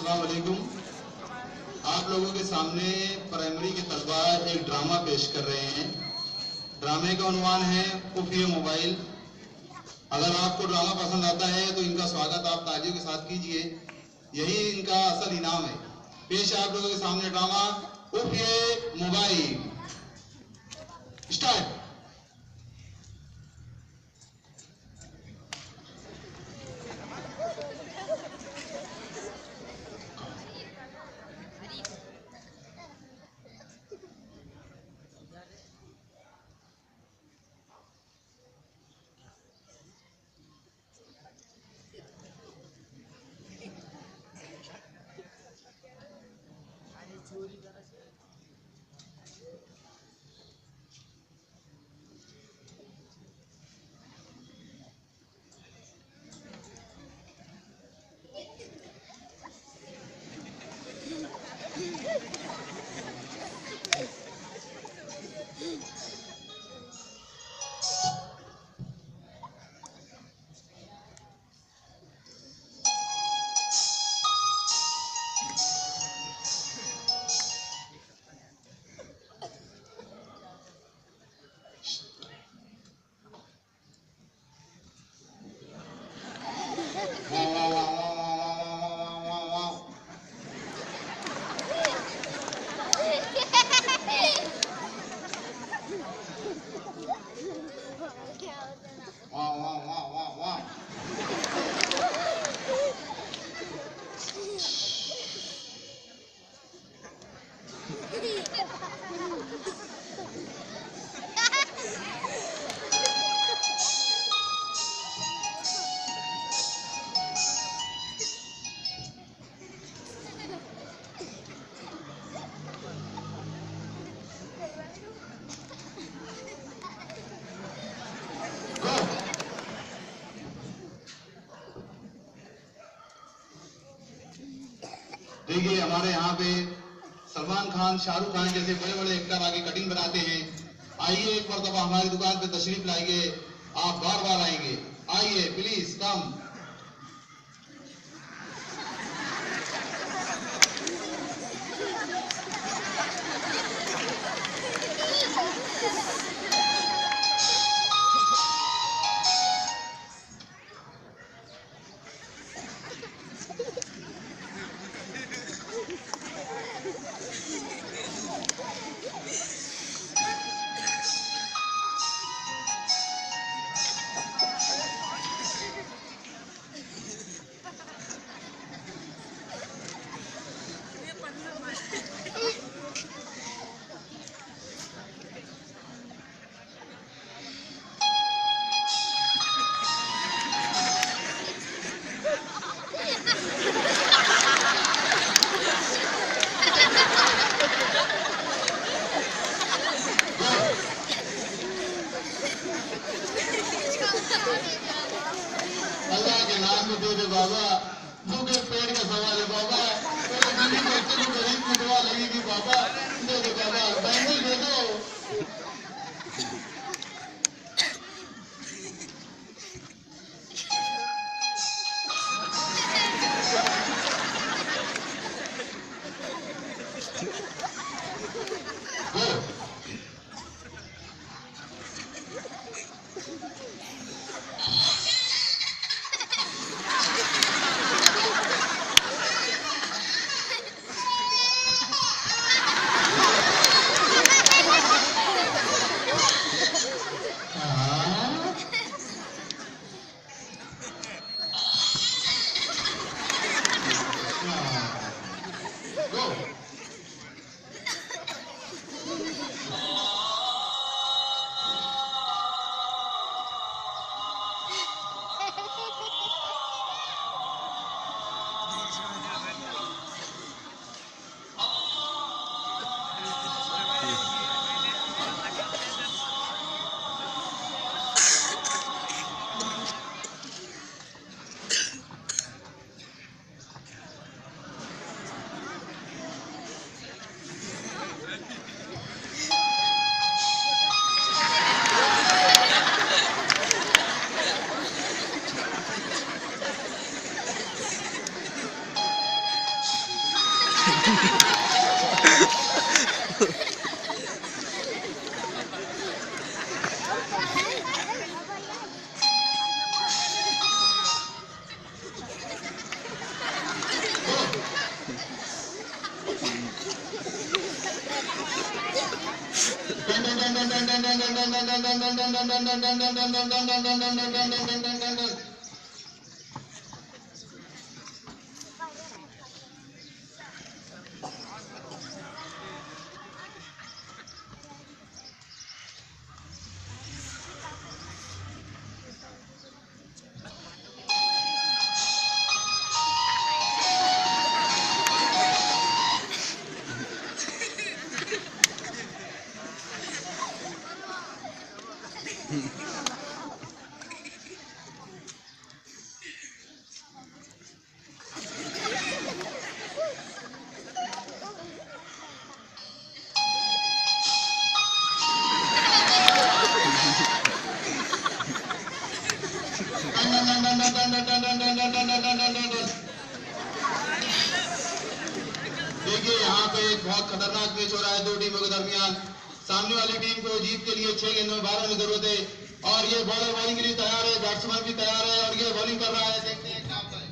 अस्सलाम वालेकुम। आप लोगों के सामने प्राइमरी के तलबा एक ड्रामा पेश कर रहे हैं। ड्रामे का उन्वान है खुफिया मोबाइल। अगर आपको ड्रामा पसंद आता है तो इनका स्वागत आप तालियों के साथ कीजिए, यही इनका असल इनाम है। पेश आप लोगों के सामने ड्रामा खुफिया मोबाइल। स्टार्ट। देखिए हमारे यहाँ पे सलमान खान, शाहरुख खान जैसे बड़े बड़े एक्टर आगे कटिंग बनाते हैं। आइए एक मरतबा हमारी दुकान पे तशरीफ लाइए, आप बार बार आएंगे। आइए प्लीज कम। अल्लाह के नाम में दे दे बाबा, भूखे पेट का सवाल है बाबा। मेरे बीवी बच्चे को गरीब की दुआ लगेगी बाबा, दे दे बाबा, बैंगल दे दो। देखिए यहाँ पे एक बहुत खतरनाक मैच हो रहा है दो टीमों के दरमियान। सामने वाली टीम को जीत के लिए 6 गेंदों में 12 रन की जरूरत है और ये बॉलर बॉलिंग के लिए तैयार है, बैट्समैन भी तैयार है और ये बॉलिंग कर रहा है। देखते हैं क्या होता है।